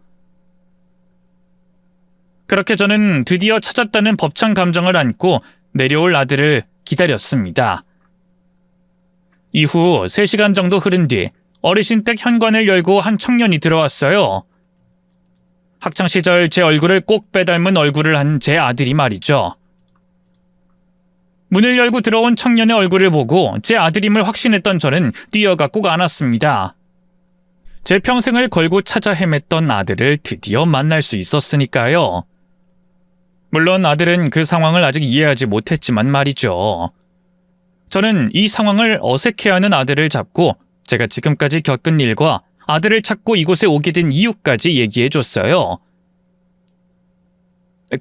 그렇게 저는 드디어 찾았다는 벅찬 감정을 안고 내려올 아들을 기다렸습니다. 이후 3시간 정도 흐른 뒤 어르신 댁 현관을 열고 한 청년이 들어왔어요. 학창시절 제 얼굴을 꼭 빼닮은 얼굴을 한 제 아들이 말이죠. 문을 열고 들어온 청년의 얼굴을 보고 제 아들임을 확신했던 저는 뛰어가 꼭 안았습니다. 제 평생을 걸고 찾아 헤맸던 아들을 드디어 만날 수 있었으니까요. 물론 아들은 그 상황을 아직 이해하지 못했지만 말이죠. 저는 이 상황을 어색해하는 아들을 잡고 제가 지금까지 겪은 일과 아들을 찾고 이곳에 오게 된 이유까지 얘기해줬어요.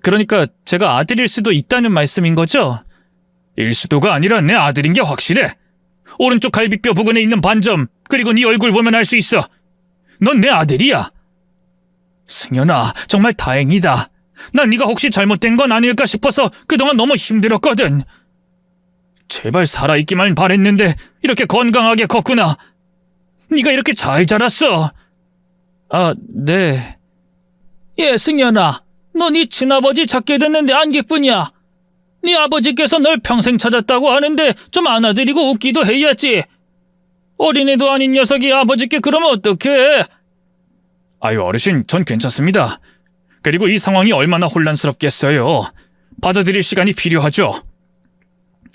그러니까 제가 아들일 수도 있다는 말씀인 거죠? 일 수도가 아니라 내 아들인 게 확실해. 오른쪽 갈비뼈 부근에 있는 반점, 그리고 네 얼굴 보면 알 수 있어. 넌 내 아들이야. 승연아, 정말 다행이다. 난 네가 혹시 잘못된 건 아닐까 싶어서 그동안 너무 힘들었거든. 제발 살아있기만 바랬는데 이렇게 건강하게 컸구나. 네가 이렇게 잘 자랐어. 아, 네. 예, 승연아. 너 네 친아버지 찾게 됐는데 안기뿐이야. 네 아버지께서 널 평생 찾았다고 하는데 좀 안아드리고 웃기도 해야지. 어린애도 아닌 녀석이 아버지께 그러면 어떡해? 아유, 어르신, 전 괜찮습니다. 그리고 이 상황이 얼마나 혼란스럽겠어요. 받아들일 시간이 필요하죠.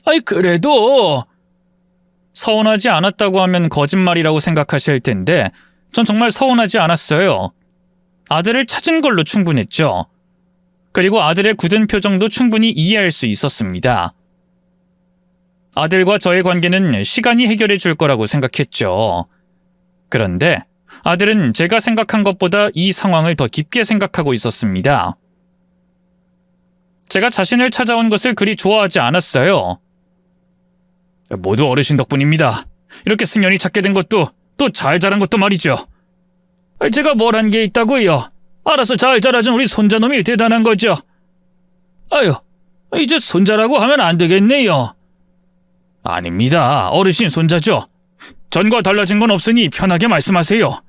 아이, 그래도 서운하지 않았다고 하면 거짓말이라고 생각하실 텐데 전 정말 서운하지 않았어요. 아들을 찾은 걸로 충분했죠. 그리고 아들의 굳은 표정도 충분히 이해할 수 있었습니다. 아들과 저의 관계는 시간이 해결해 줄 거라고 생각했죠. 그런데 아들은 제가 생각한 것보다 이 상황을 더 깊게 생각하고 있었습니다. 제가 자신을 찾아온 것을 그리 좋아하지 않았어요. 모두 어르신 덕분입니다. 이렇게 승연이 찾게 된 것도 또 잘 자란 것도 말이죠. 제가 뭘 한 게 있다고요? 알아서 잘 자라준 우리 손자놈이 대단한 거죠. 아유, 이제 손자라고 하면 안 되겠네요. 아닙니다. 어르신 손자죠. 전과 달라진 건 없으니 편하게 말씀하세요.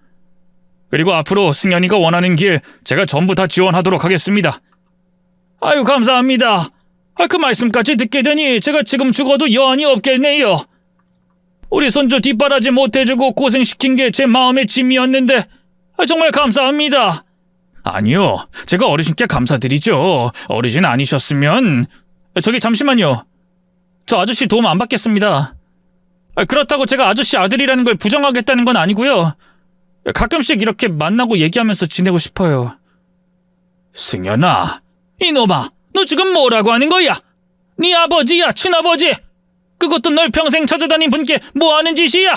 그리고 앞으로 승연이가 원하는 길 제가 전부 다 지원하도록 하겠습니다. 아유, 감사합니다. 그 말씀까지 듣게 되니 제가 지금 죽어도 여한이 없겠네요. 우리 손주 뒷바라지 못해주고 고생시킨 게 제 마음의 짐이었는데 정말 감사합니다. 아니요, 제가 어르신께 감사드리죠. 어르신 아니셨으면... 저기 잠시만요. 저 아저씨 도움 안 받겠습니다. 그렇다고 제가 아저씨 아들이라는 걸 부정하겠다는 건 아니고요. 가끔씩 이렇게 만나고 얘기하면서 지내고 싶어요. 승연아, 이놈아, 너 지금 뭐라고 하는 거야? 네 아버지야, 친아버지. 그것도 널 평생 찾아다닌 분께 뭐 하는 짓이야?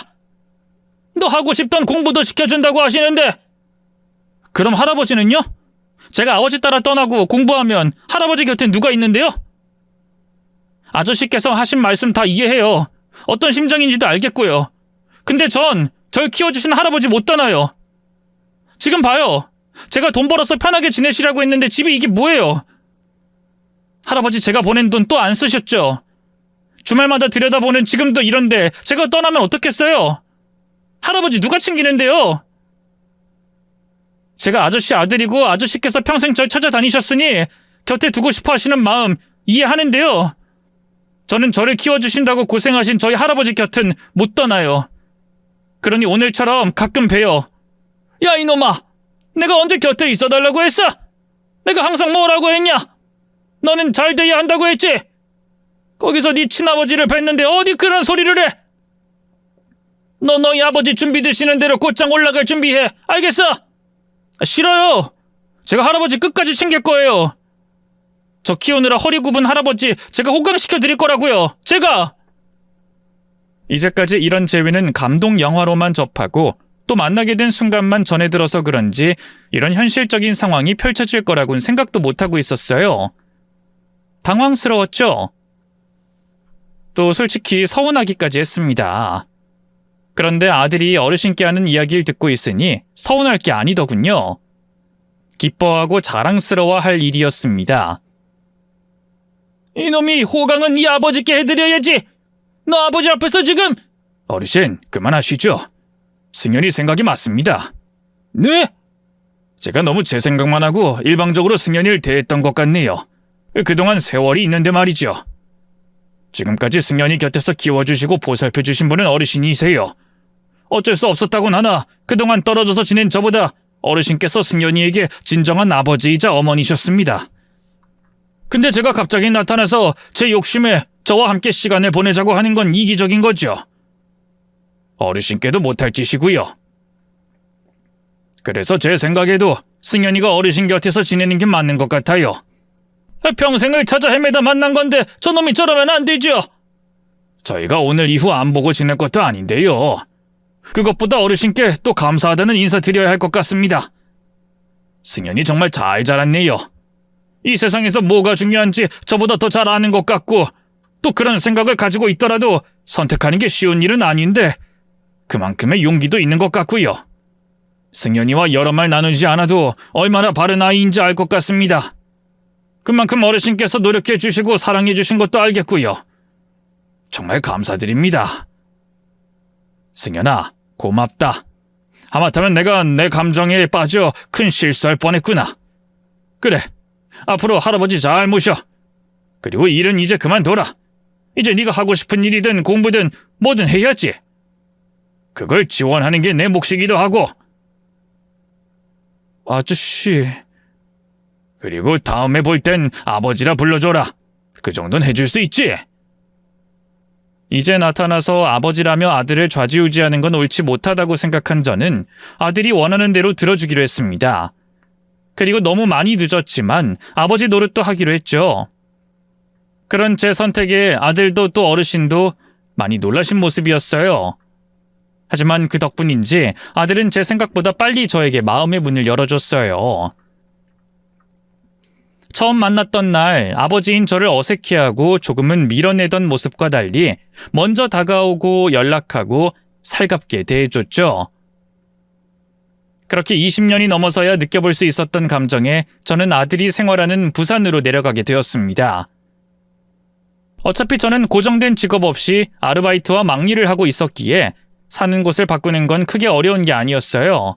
너 하고 싶던 공부도 시켜준다고 하시는데. 그럼 할아버지는요? 제가 아버지 따라 떠나고 공부하면 할아버지 곁에 누가 있는데요? 아저씨께서 하신 말씀 다 이해해요. 어떤 심정인지도 알겠고요. 근데 전 절 키워주신 할아버지 못 떠나요. 지금 봐요. 제가 돈 벌어서 편하게 지내시라고 했는데 집이 이게 뭐예요? 할아버지 제가 보낸 돈 또 안 쓰셨죠? 주말마다 들여다보는 지금도 이런데 제가 떠나면 어떻겠어요? 할아버지 누가 챙기는데요? 제가 아저씨 아들이고 아저씨께서 평생 절 찾아다니셨으니 곁에 두고 싶어 하시는 마음 이해하는데요. 저는 저를 키워주신다고 고생하신 저희 할아버지 곁은 못 떠나요. 그러니 오늘처럼 가끔 봬요. 야, 이놈아! 내가 언제 곁에 있어달라고 했어? 내가 항상 뭐라고 했냐? 너는 잘 돼야 한다고 했지? 거기서 네 친아버지를 뵀는데 어디 그런 소리를 해? 너 너희 아버지 준비되시는 대로 곧장 올라갈 준비해. 알겠어? 싫어요. 제가 할아버지 끝까지 챙길 거예요. 저 키우느라 허리 굽은 할아버지 제가 호강시켜 드릴 거라고요. 제가! 이제까지 이런 재회는 감동 영화로만 접하고 또 만나게 된 순간만 전해 들어서 그런지 이런 현실적인 상황이 펼쳐질 거라고는 생각도 못하고 있었어요. 당황스러웠죠? 또 솔직히 서운하기까지 했습니다. 그런데 아들이 어르신께 하는 이야기를 듣고 있으니 서운할 게 아니더군요. 기뻐하고 자랑스러워할 일이었습니다. 이놈이 호강은 네 아버지께 해드려야지. 너 아버지 앞에서 지금... 어르신, 그만하시죠. 승연이 생각이 맞습니다. 네? 제가 너무 제 생각만 하고 일방적으로 승연이를 대했던 것 같네요. 그동안 세월이 있는데 말이죠. 지금까지 승연이 곁에서 키워주시고 보살펴주신 분은 어르신이세요. 어쩔 수 없었다곤 하나 그동안 떨어져서 지낸 저보다 어르신께서 승연이에게 진정한 아버지이자 어머니셨습니다. 근데 제가 갑자기 나타나서 제 욕심에 저와 함께 시간을 보내자고 하는 건 이기적인 거죠. 어르신께도 못할 짓이고요. 그래서 제 생각에도 승연이가 어르신 곁에서 지내는 게 맞는 것 같아요. 평생을 찾아 헤매다 만난 건데 저놈이 저러면 안 되죠. 저희가 오늘 이후 안 보고 지낼 것도 아닌데요. 그것보다 어르신께 또 감사하다는 인사 드려야 할 것 같습니다. 승연이 정말 잘 자랐네요. 이 세상에서 뭐가 중요한지 저보다 더 잘 아는 것 같고 또 그런 생각을 가지고 있더라도 선택하는 게 쉬운 일은 아닌데 그만큼의 용기도 있는 것 같고요. 승연이와 여러 말 나누지 않아도 얼마나 바른 아이인지 알 것 같습니다. 그만큼 어르신께서 노력해 주시고 사랑해 주신 것도 알겠고요. 정말 감사드립니다. 승연아, 고맙다. 하마터면 내가 내 감정에 빠져 큰 실수할 뻔했구나. 그래, 앞으로 할아버지 잘 모셔. 그리고 일은 이제 그만둬라. 이제 네가 하고 싶은 일이든 공부든 뭐든 해야지. 그걸 지원하는 게 내 몫이기도 하고. 아저씨. 그리고 다음에 볼 땐 아버지라 불러줘라. 그 정도는 해줄 수 있지? 이제 나타나서 아버지라며 아들을 좌지우지하는 건 옳지 못하다고 생각한 저는 아들이 원하는 대로 들어주기로 했습니다. 그리고 너무 많이 늦었지만 아버지 노릇도 하기로 했죠. 그런 제 선택에 아들도 또 어르신도 많이 놀라신 모습이었어요. 하지만 그 덕분인지 아들은 제 생각보다 빨리 저에게 마음의 문을 열어줬어요. 처음 만났던 날 아버지인 저를 어색해하고 조금은 밀어내던 모습과 달리 먼저 다가오고 연락하고 살갑게 대해줬죠. 그렇게 20년이 넘어서야 느껴볼 수 있었던 감정에 저는 아들이 생활하는 부산으로 내려가게 되었습니다. 어차피 저는 고정된 직업 없이 아르바이트와 막일을 하고 있었기에 사는 곳을 바꾸는 건 크게 어려운 게 아니었어요.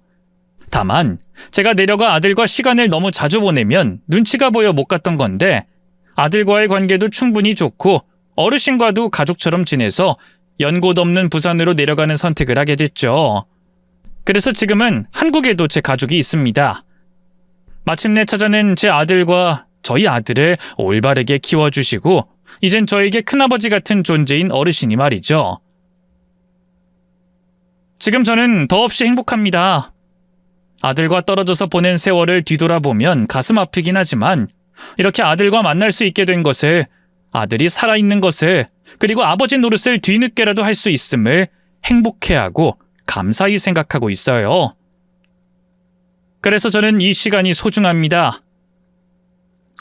다만 제가 내려가 아들과 시간을 너무 자주 보내면 눈치가 보여 못 갔던 건데 아들과의 관계도 충분히 좋고 어르신과도 가족처럼 지내서 연고 없는 부산으로 내려가는 선택을 하게 됐죠. 그래서 지금은 한국에도 제 가족이 있습니다. 마침내 찾아낸 제 아들과 저희 아들을 올바르게 키워주시고 이젠 저에게 큰아버지 같은 존재인 어르신이 말이죠. 지금 저는 더없이 행복합니다. 아들과 떨어져서 보낸 세월을 뒤돌아보면 가슴 아프긴 하지만 이렇게 아들과 만날 수 있게 된 것을, 아들이 살아있는 것을, 그리고 아버지 노릇을 뒤늦게라도 할 수 있음을 행복해하고 감사히 생각하고 있어요. 그래서 저는 이 시간이 소중합니다.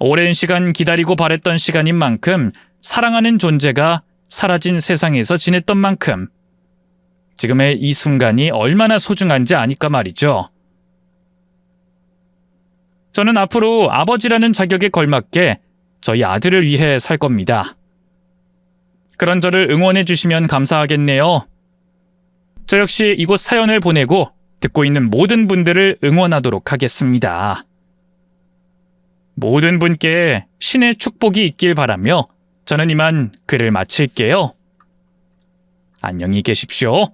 오랜 시간 기다리고 바랬던 시간인 만큼 사랑하는 존재가 사라진 세상에서 지냈던 만큼 지금의 이 순간이 얼마나 소중한지 아니까 말이죠. 저는 앞으로 아버지라는 자격에 걸맞게 저희 아들을 위해 살 겁니다. 그런 저를 응원해 주시면 감사하겠네요. 저 역시 이곳 사연을 보내고 듣고 있는 모든 분들을 응원하도록 하겠습니다. 모든 분께 신의 축복이 있길 바라며 저는 이만 글을 마칠게요. 안녕히 계십시오.